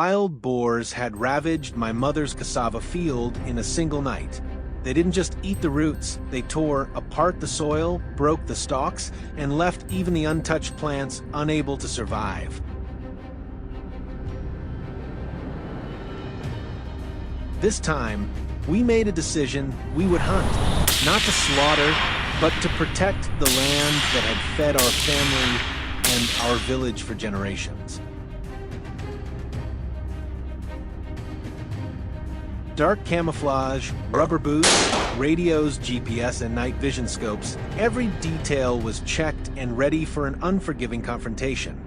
Wild boars had ravaged my mother's cassava field in a single night. They didn't just eat the roots, they tore apart the soil, broke the stalks, and left even the untouched plants unable to survive. This time, we made a decision we would hunt, not to slaughter, but to protect the land that had fed our family and our village for generations. Dark camouflage, rubber boots, radios, GPS, and night vision scopes, every detail was checked and ready for an unforgiving confrontation.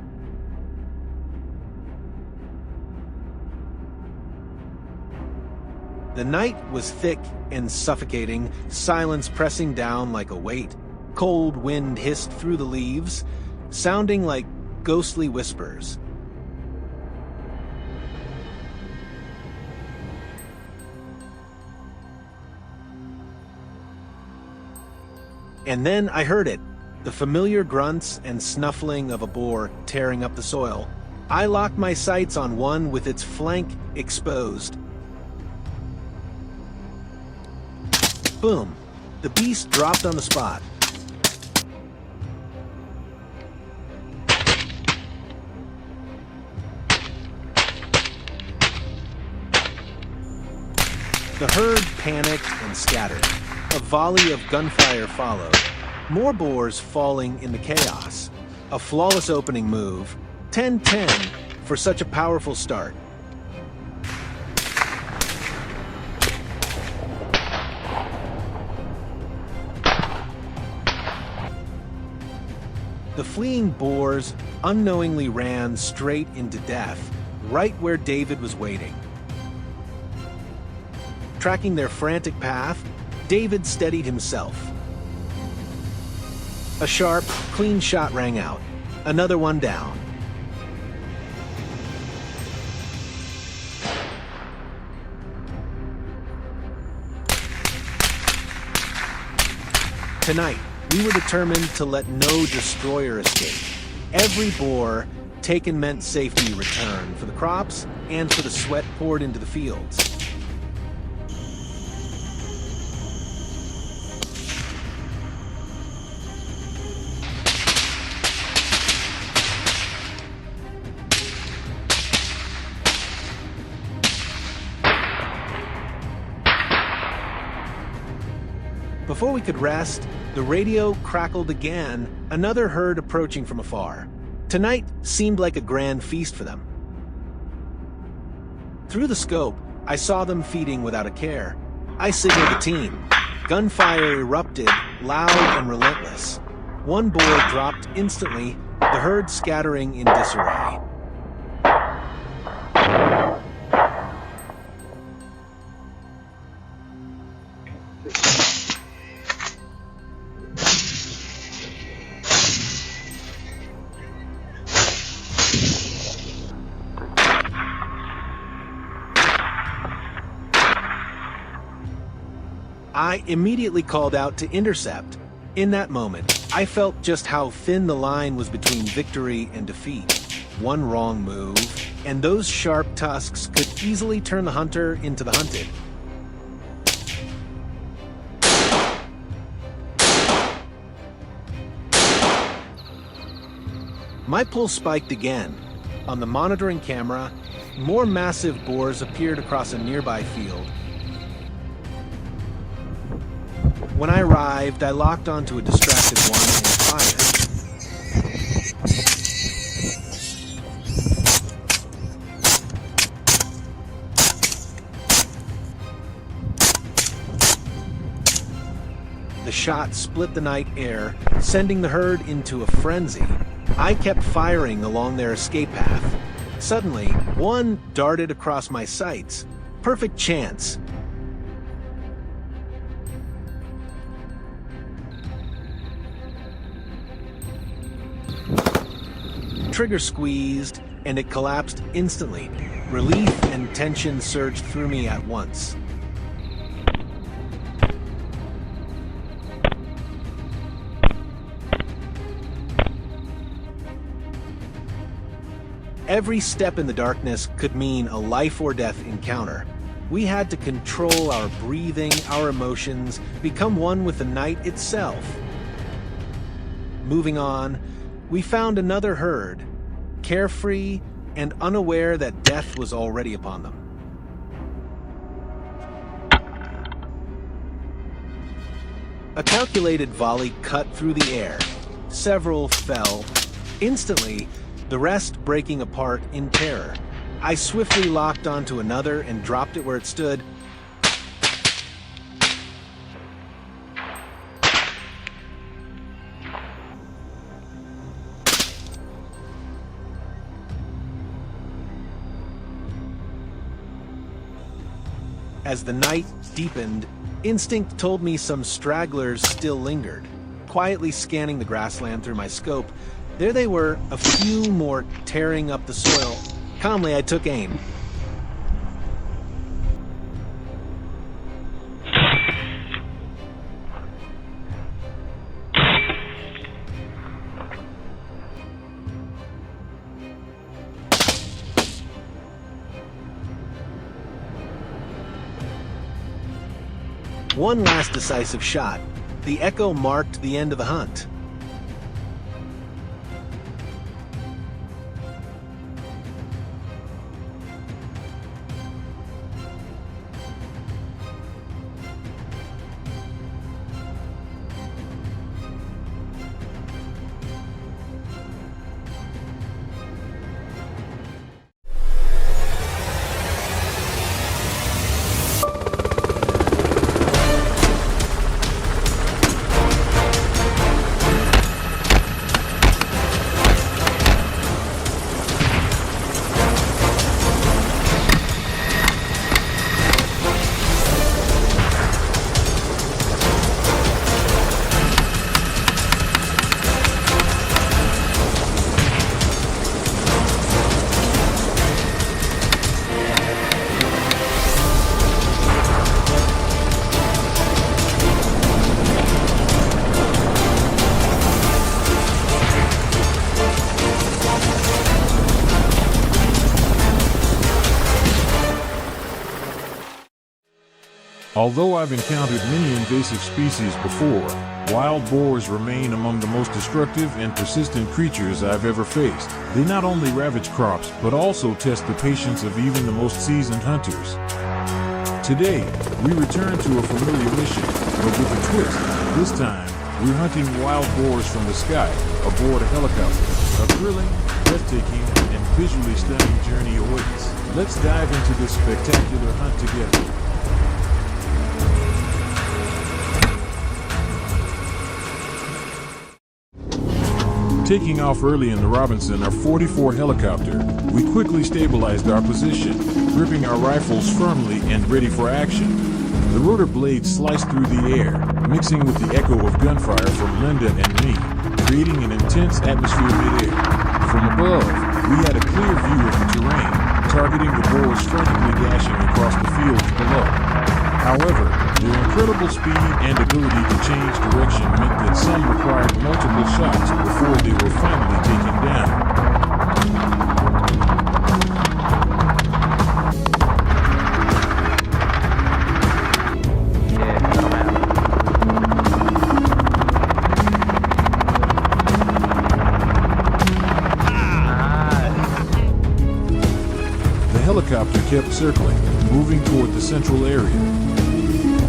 The night was thick and suffocating, silence pressing down like a weight. Cold wind hissed through the leaves, sounding like ghostly whispers. And then I heard it, the familiar grunts and snuffling of a boar tearing up the soil. I locked my sights on one with its flank exposed. Boom! The beast dropped on the spot. The herd panicked and scattered. A volley of gunfire followed, more boars falling in the chaos. A flawless opening move, 10-10 for such a powerful start. The fleeing boars unknowingly ran straight into death, right where David was waiting. Tracking their frantic path, David steadied himself. A sharp, clean shot rang out. Another one down. Tonight, we were determined to let no destroyer escape. Every boar taken meant safety return for the crops and for the sweat poured into the fields. Before we could rest, the radio crackled again, another herd approaching from afar. Tonight seemed like a grand feast for them. Through the scope, I saw them feeding without a care. I signaled the team. Gunfire erupted, loud and relentless. One boar dropped instantly, the herd scattering in disarray. I immediately called out to intercept. In that moment, I felt just how thin the line was between victory and defeat. One wrong move, and those sharp tusks could easily turn the hunter into the hunted. My pulse spiked again. On the monitoring camera, more massive boars appeared across a nearby field. When I arrived, I locked onto a distracted one and fired. The shot split the night air, sending the herd into a frenzy. I kept firing along their escape path. Suddenly, one darted across my sights. Perfect chance. Trigger squeezed, and it collapsed instantly. Relief and tension surged through me at once. Every step in the darkness could mean a life or death encounter. We had to control our breathing, our emotions, become one with the night itself. Moving on, we found another herd, carefree and unaware that death was already upon them. A calculated volley cut through the air. Several fell. Instantly, the rest breaking apart in terror. I swiftly locked onto another and dropped it where it stood. As the night deepened, instinct told me some stragglers still lingered. Quietly scanning the grassland through my scope, there they were, a few more tearing up the soil. Calmly, I took aim. One last decisive shot. The echo marked the end of the hunt. Although I've encountered many invasive species before, wild boars remain among the most destructive and persistent creatures I've ever faced. They not only ravage crops, but also test the patience of even the most seasoned hunters. Today, we return to a familiar mission, but with a twist. This time, we're hunting wild boars from the sky, aboard a helicopter. A thrilling, breathtaking, and visually stunning journey awaits. Let's dive into this spectacular hunt together. Taking off early in the Robinson, our 44 helicopter, we quickly stabilized our position, gripping our rifles firmly and ready for action. The rotor blades sliced through the air, mixing with the echo of gunfire from Linda and me, creating an intense atmosphere midair. From above, we had a clear view of the terrain, targeting the boars frantically dashing across the fields below. However, their incredible speed and ability to change direction meant that some required multiple shots before they were finally taken down. The helicopter kept circling, moving toward the central area.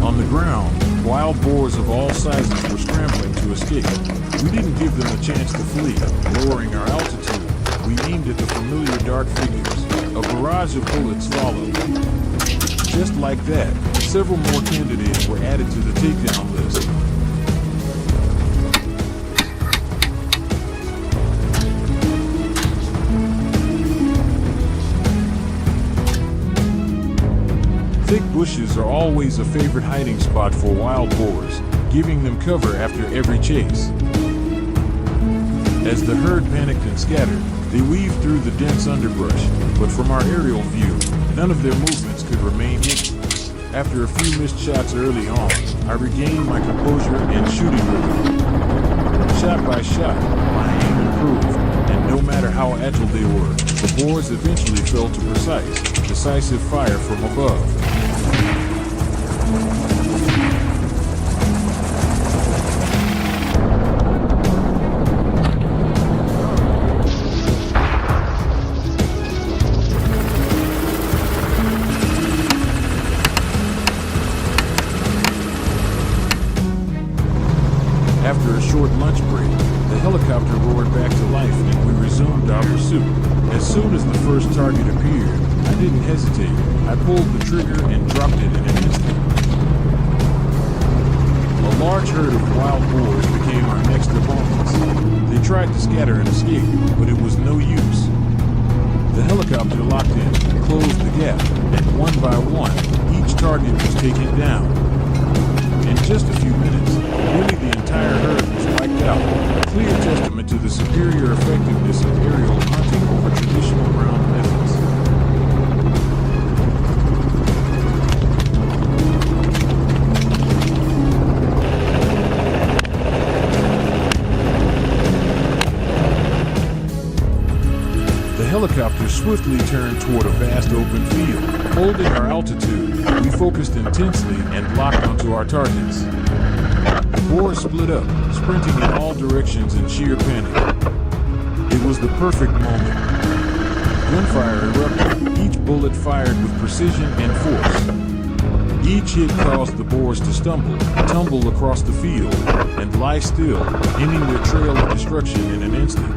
On the ground, wild boars of all sizes were scrambling to escape. We didn't give them a chance to flee. Lowering our altitude, we aimed at the familiar dark figures. A barrage of bullets followed. Just like that, several more candidates were added to the takedown list. Thick bushes are always a favorite hiding spot for wild boars, giving them cover after every chase. As the herd panicked and scattered, they weaved through the dense underbrush, but from our aerial view, none of their movements could remain hidden. After a few missed shots early on, I regained my composure and shooting rhythm. Shot by shot, my aim improved, and no matter how agile they were, the Boars eventually fell to precise, decisive fire from above. After a short lunch break, the helicopter roared back to life and we resumed our pursuit. As soon as the first target appeared, I didn't hesitate. I pulled the trigger and dropped it in an instant. A large herd of wild boars became our next opponents. They tried to scatter and escape, but it was no use. The helicopter locked in, closed the gap, and one by one, each target was taken down. In just a few minutes, nearly the entire herd was wiped out, a clear testament to the superior effectiveness of aerial hunting over traditional ground methods. The helicopter swiftly turned toward a vast open field. Holding our altitude, we focused intensely and locked onto our targets. The boars split up, sprinting in all directions in sheer panic. It was the perfect moment. Gunfire erupted, each bullet fired with precision and force. Each hit caused the boars to stumble, tumble across the field, and lie still, ending their trail of destruction in an instant.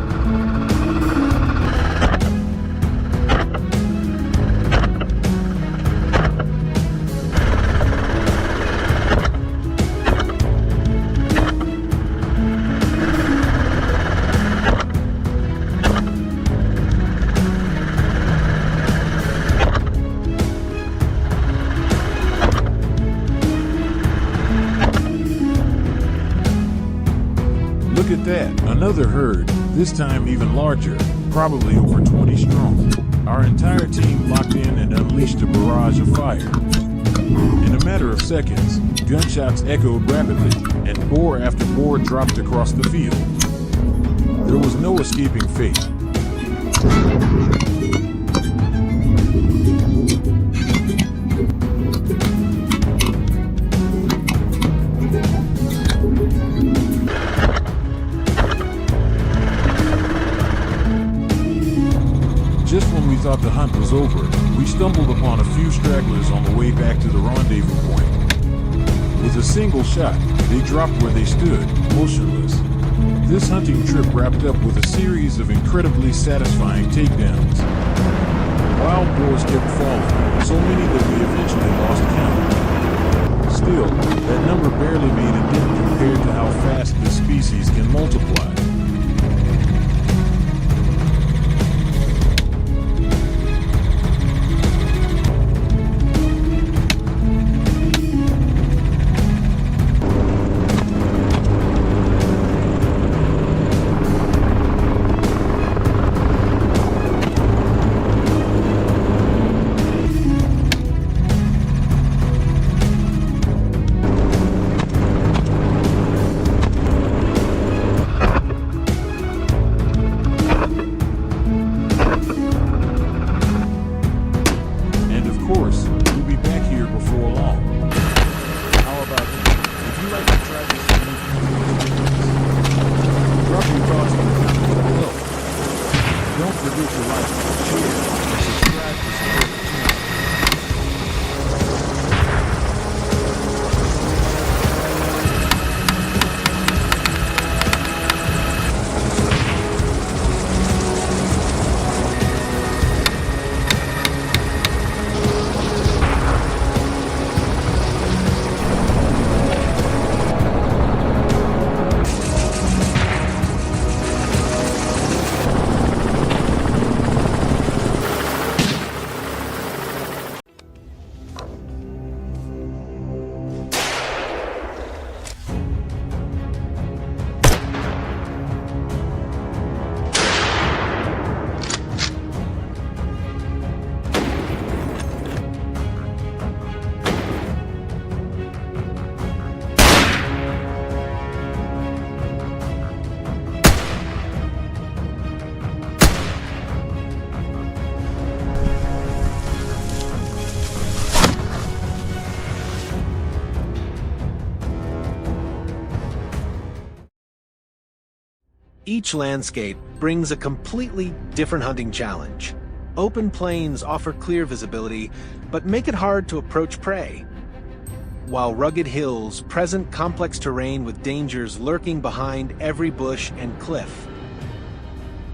Look at that, another herd, this time even larger, probably over 20 strong. Our entire team locked in and unleashed a barrage of fire. In a matter of seconds, gunshots echoed rapidly, and boar after boar dropped across the field. There was no escaping fate. Just when we thought the hunt was over, we stumbled upon a few stragglers on the way back to the rendezvous point. With a single shot, they dropped where they stood, motionless. This hunting trip wrapped up with a series of incredibly satisfying takedowns. Wild boars kept falling, so many that we eventually lost count. Still, that number barely made a dent compared to how fast this species can multiply. Don't forget to like, share, and subscribe to support the channel. Each landscape brings a completely different hunting challenge. Open plains offer clear visibility, but make it hard to approach prey, while rugged hills present complex terrain with dangers lurking behind every bush and cliff.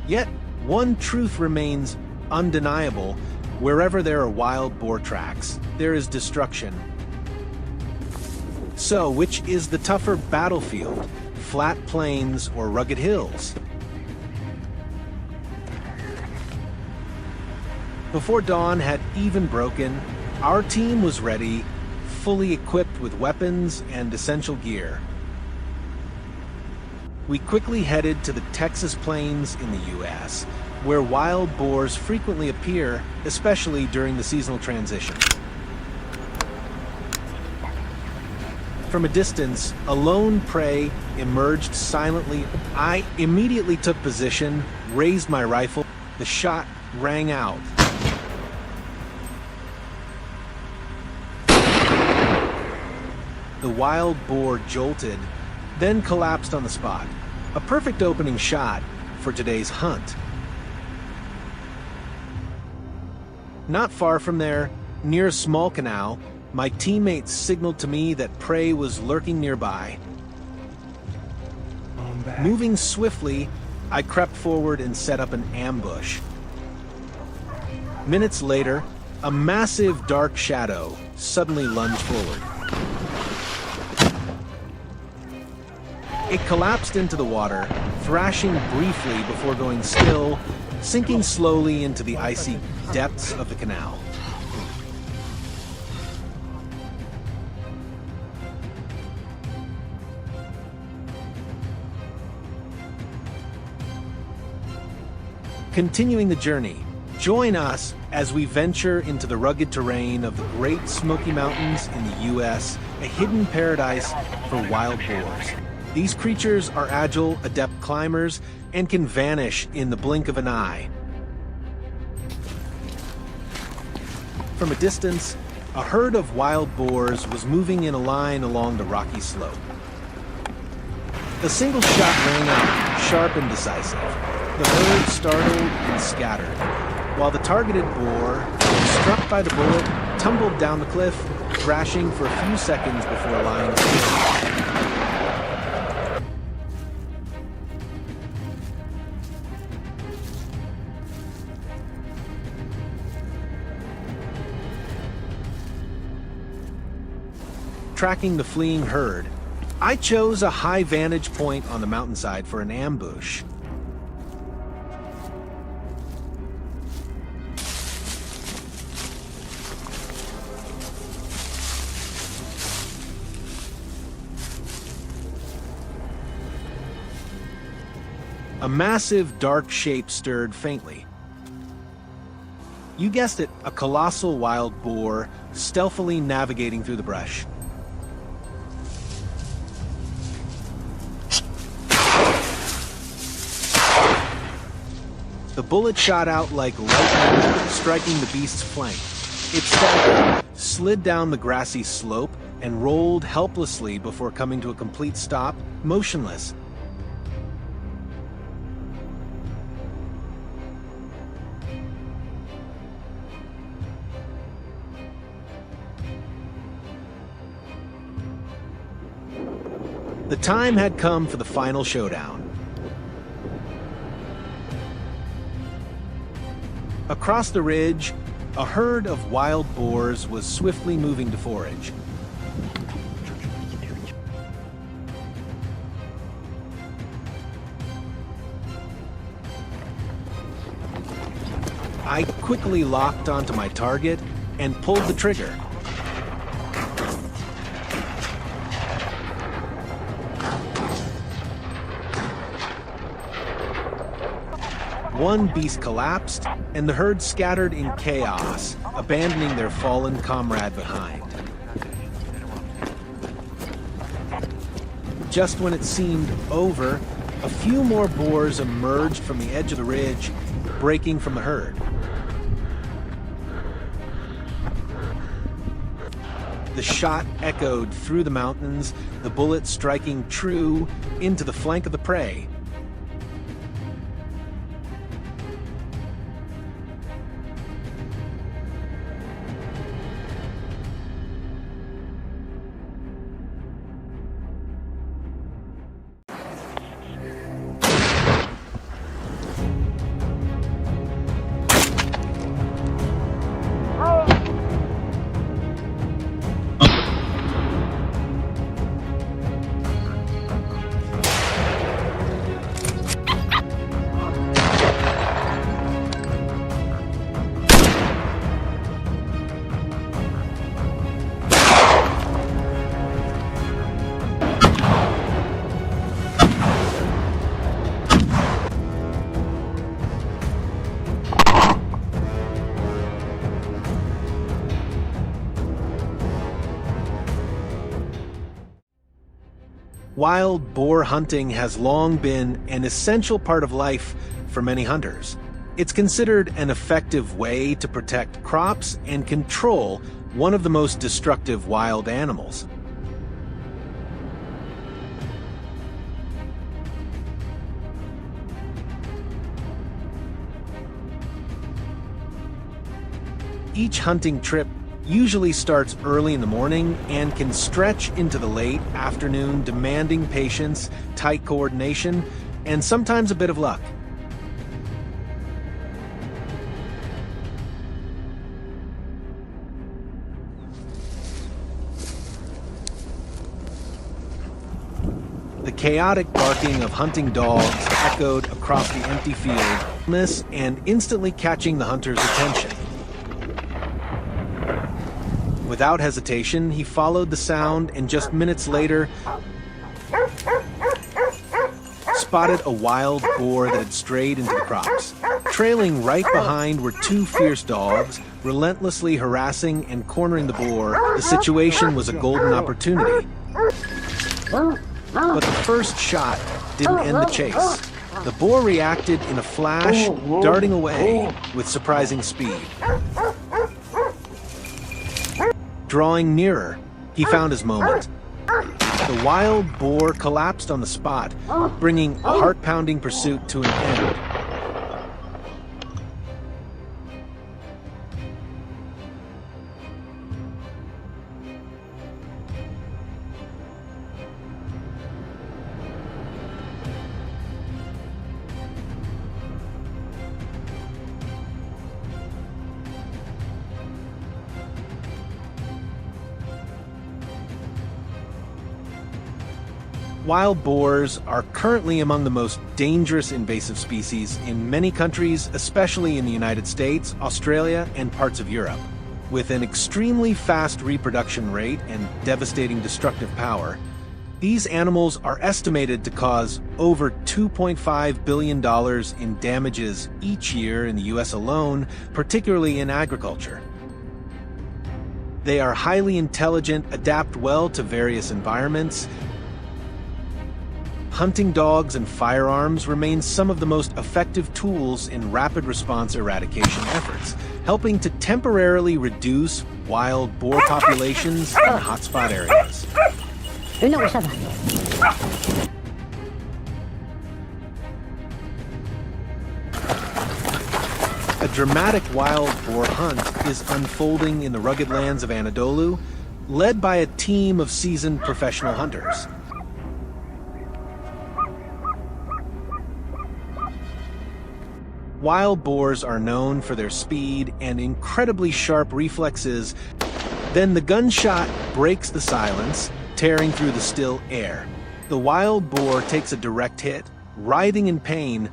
Yet, one truth remains undeniable: wherever there are wild boar tracks, there is destruction. So, which is the tougher battlefield, flat plains or rugged hills? Before dawn had even broken, our team was ready, fully equipped with weapons and essential gear. We quickly headed to the Texas plains in the U.S., where wild boars frequently appear, especially during the seasonal transition. From a distance, a lone prey emerged silently. I immediately took position, raised my rifle. The shot rang out. The wild boar jolted, then collapsed on the spot. A perfect opening shot for today's hunt. Not far from there, near a small canal, my teammates signaled to me that prey was lurking nearby. Moving swiftly, I crept forward and set up an ambush. Minutes later, a massive dark shadow suddenly lunged forward. It collapsed into the water, thrashing briefly before going still, sinking slowly into the icy depths of the canal. Continuing the journey, join us as we venture into the rugged terrain of the Great Smoky Mountains in the U.S., a hidden paradise for wild boars. These creatures are agile, adept climbers and can vanish in the blink of an eye. From a distance, a herd of wild boars was moving in a line along the rocky slope. A single shot rang out, sharp and decisive. The herd startled and scattered, while the targeted boar, struck by the bullet, tumbled down the cliff, thrashing for a few seconds before lying still. Tracking the fleeing herd, I chose a high vantage point on the mountainside for an ambush. A massive dark shape stirred faintly. You guessed it, a colossal wild boar stealthily navigating through the brush. The bullet shot out like lightning, striking the beast's flank. It staggered, slid down the grassy slope, and rolled helplessly before coming to a complete stop, motionless. The time had come for the final showdown. Across the ridge, a herd of wild boars was swiftly moving to forage. I quickly locked onto my target and pulled the trigger. One beast collapsed, and the herd scattered in chaos, abandoning their fallen comrade behind. Just when it seemed over, a few more boars emerged from the edge of the ridge, breaking from the herd. The shot echoed through the mountains, the bullet striking true into the flank of the prey. Wild boar hunting has long been an essential part of life for many hunters. It's considered an effective way to protect crops and control one of the most destructive wild animals. Each hunting trip usually starts early in the morning and can stretch into the late afternoon, demanding patience, tight coordination, and sometimes a bit of luck. The chaotic barking of hunting dogs echoed across the empty field, and instantly catching the hunter's attention. Without hesitation, he followed the sound and just minutes later spotted a wild boar that had strayed into the crops. Trailing right behind were two fierce dogs, relentlessly harassing and cornering the boar. The situation was a golden opportunity. But the first shot didn't end the chase. The boar reacted in a flash, darting away with surprising speed. Drawing nearer, he found his moment. The wild boar collapsed on the spot, bringing a heart-pounding pursuit to an end. Wild boars are currently among the most dangerous invasive species in many countries, especially in the United States, Australia, and parts of Europe. With an extremely fast reproduction rate and devastating destructive power, these animals are estimated to cause over $2.5 billion in damages each year in the US alone, particularly in agriculture. They are highly intelligent, adapt well to various environments. Hunting dogs and firearms remain some of the most effective tools in rapid response eradication efforts, helping to temporarily reduce wild boar populations in hotspot areas. A dramatic wild boar hunt is unfolding in the rugged lands of Anadolu, led by a team of seasoned professional hunters. Wild boars are known for their speed and incredibly sharp reflexes. Then the gunshot breaks the silence, tearing through the still air. The wild boar takes a direct hit, writhing in pain.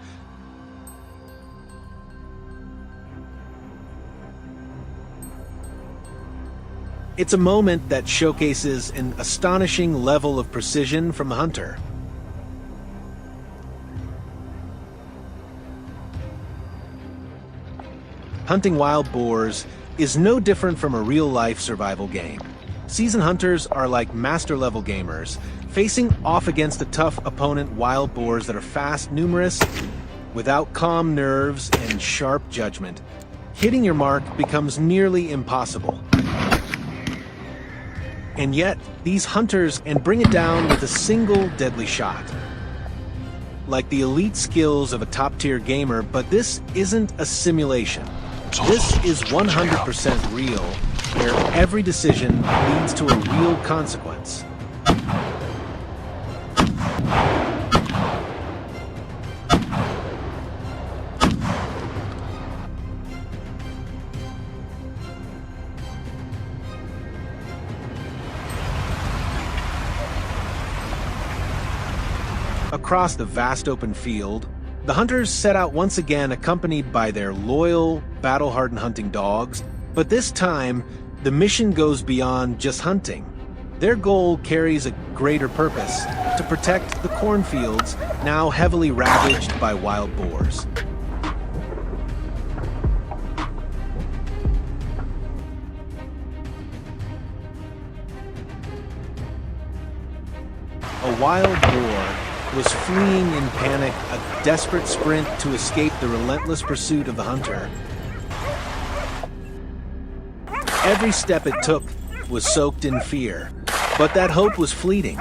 It's a moment that showcases an astonishing level of precision from the hunter. Hunting wild boars is no different from a real-life survival game. Seasoned hunters are like master-level gamers, facing off against a tough opponent, wild boars that are fast, numerous, without calm nerves and sharp judgment. Hitting your mark becomes nearly impossible. And yet, these hunters can bring it down with a single deadly shot. Like the elite skills of a top-tier gamer, but this isn't a simulation. This is 100% real, where every decision leads to a real consequence. Across the vast open field, the hunters set out once again, accompanied by their loyal, battle-hardened hunting dogs. But this time, the mission goes beyond just hunting. Their goal carries a greater purpose: to protect the cornfields, now heavily ravaged by wild boars. a wild boar was fleeing in panic, a desperate sprint to escape the relentless pursuit of the hunter. Every step it took was soaked in fear, but that hope was fleeting.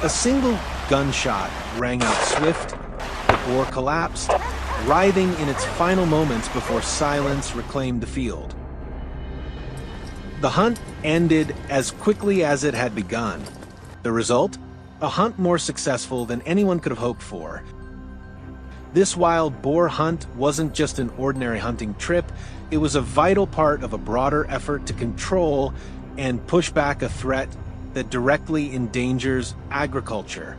A single gunshot rang out swift, the boar collapsed, writhing in its final moments before silence reclaimed the field. The hunt ended as quickly as it had begun. The result? A hunt more successful than anyone could have hoped for. This wild boar hunt wasn't just an ordinary hunting trip, it was a vital part of a broader effort to control and push back a threat that directly endangers agriculture.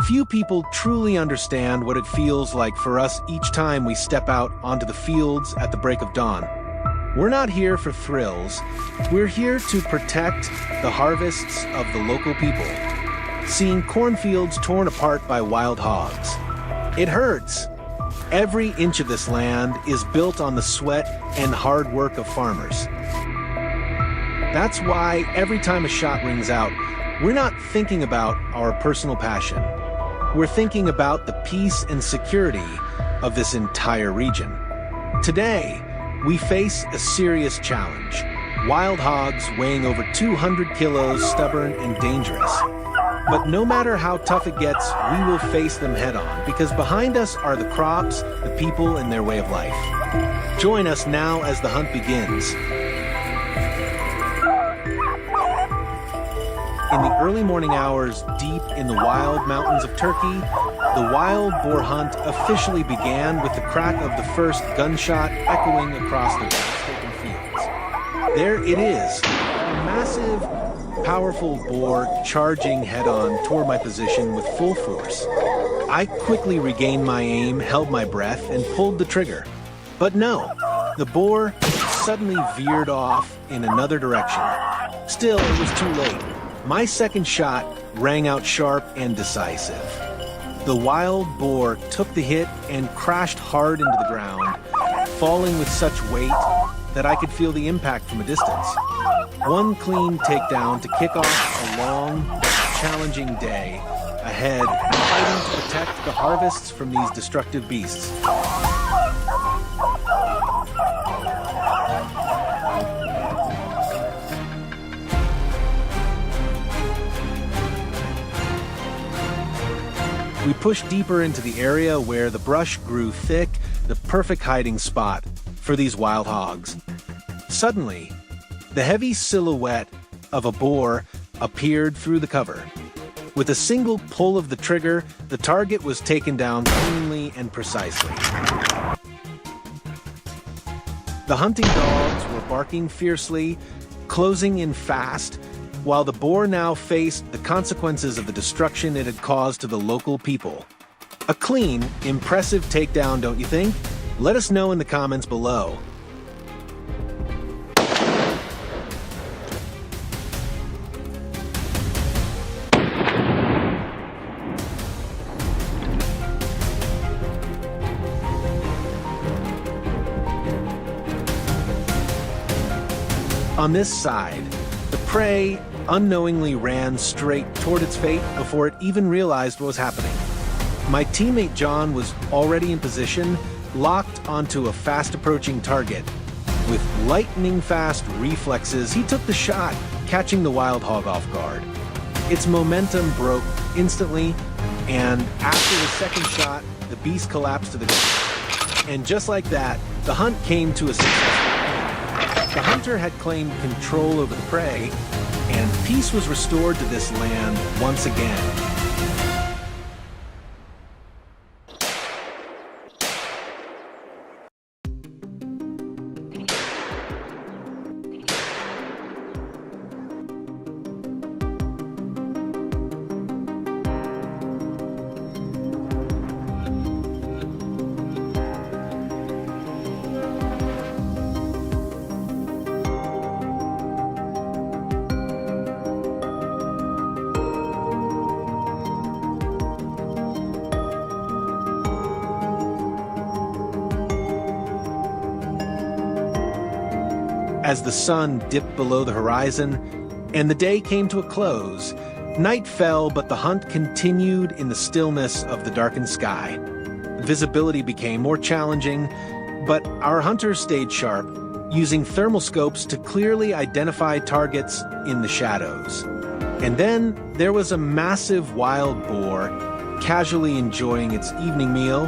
Few people truly understand what it feels like for us each time we step out onto the fields at the break of dawn. We're not here for thrills. We're here to protect the harvests of the local people. Seeing cornfields torn apart by wild hogs. It hurts. Every inch of this land is built on the sweat and hard work of farmers. That's why every time a shot rings out, we're not thinking about our personal passion. We're thinking about the peace and security of this entire region. Today, we face a serious challenge. Wild hogs weighing over 200 kilos, stubborn and dangerous. But no matter how tough it gets, we will face them head on, because behind us are the crops, the people, and their way of life. Join us now as the hunt begins. In the early morning hours, deep in the wild mountains of Turkey, the wild boar hunt officially began with the crack of the first gunshot echoing across the devastating fields. There it is, a massive, powerful boar charging head-on toward my position with full force. I quickly regained my aim, held my breath, and pulled the trigger. But no, the boar suddenly veered off in another direction. Still, it was too late. My second shot rang out sharp and decisive. The wild boar took the hit and crashed hard into the ground, falling with such weight that I could feel the impact from a distance. One clean takedown to kick off a long, challenging day ahead, fighting to protect the harvests from these destructive beasts. We pushed deeper into the area where the brush grew thick, the perfect hiding spot for these wild hogs. Suddenly, the heavy silhouette of a boar appeared through the cover. With a single pull of the trigger, the target was taken down cleanly and precisely. The hunting dogs were barking fiercely, closing in fast, while the boar now faced the consequences of the destruction it had caused to the local people. A clean, impressive takedown, don't you think? Let us know in the comments below. On this side, the prey unknowingly ran straight toward its fate before it even realized what was happening. My teammate John was already in position, locked onto a fast-approaching target. With lightning-fast reflexes, he took the shot, catching the wild hog off guard. Its momentum broke instantly, and after the second shot, the beast collapsed to the ground. And just like that, the hunt came to a successful end. The hunter had claimed control over the prey, and peace was restored to this land once again. As the sun dipped below the horizon and the day came to a close, night fell, but the hunt continued in the stillness of the darkened sky. Visibility became more challenging, but our hunters stayed sharp, using thermal scopes to clearly identify targets in the shadows. And then there was a massive wild boar, casually enjoying its evening meal,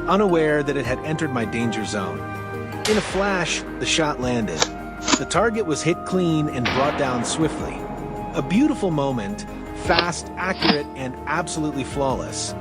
unaware that it had entered my danger zone. In a flash, the shot landed. The target was hit clean and brought down swiftly. A beautiful moment, fast, accurate, and absolutely flawless.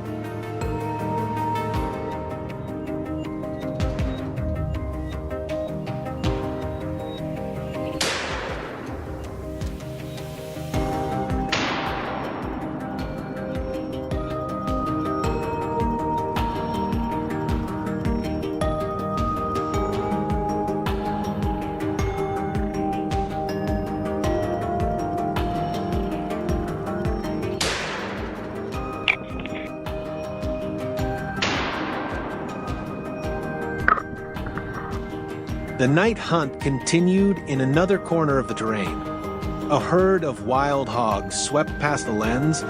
The night hunt continued in another corner of the terrain. A herd of wild hogs swept past the lens,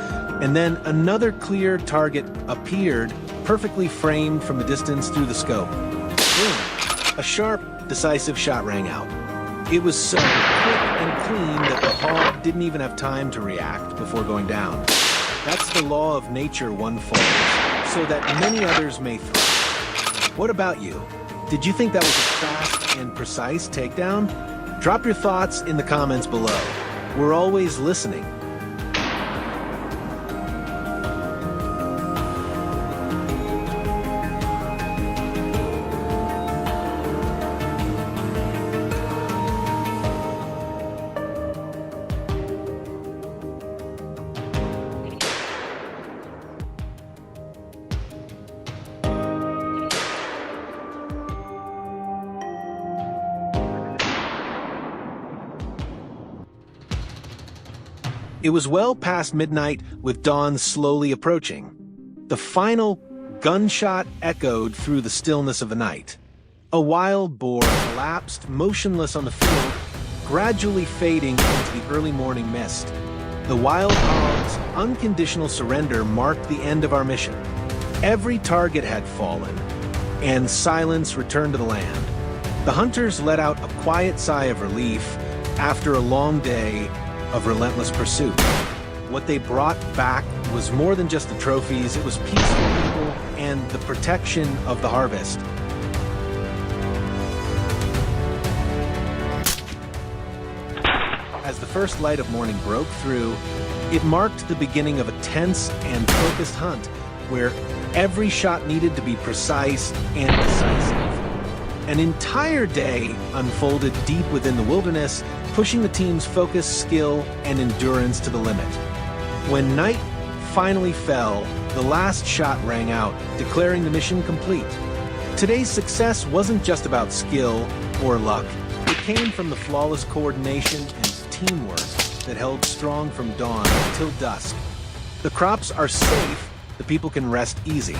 and then another clear target appeared, perfectly framed from the distance through the scope. Boom! A sharp, decisive shot rang out. It was so quick and clean that the hog didn't even have time to react before going down. That's the law of nature one follows, so that many others may thrive. What about you? Did you think that was a fast and precise takedown? Drop your thoughts in the comments below. We're always listening. It was well past midnight, with dawn slowly approaching. The final gunshot echoed through the stillness of the night. A wild boar collapsed motionless on the field, gradually fading into the early morning mist. The wild hog's unconditional surrender marked the end of our mission. Every target had fallen, and silence returned to the land. The hunters let out a quiet sigh of relief after a long day of relentless pursuit. What they brought back was more than just the trophies, it was peaceful people and the protection of the harvest. As the first light of morning broke through, it marked the beginning of a tense and focused hunt where every shot needed to be precise and decisive. An entire day unfolded deep within the wilderness, pushing the team's focus, skill, and endurance to the limit. When night finally fell, the last shot rang out, declaring the mission complete. Today's success wasn't just about skill or luck. It came from the flawless coordination and teamwork that held strong from dawn until dusk. The crops are safe, the people can rest easy.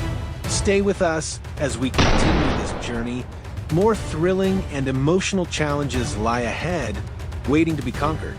Stay with us as we continue this journey. More thrilling and emotional challenges lie ahead, waiting to be conquered.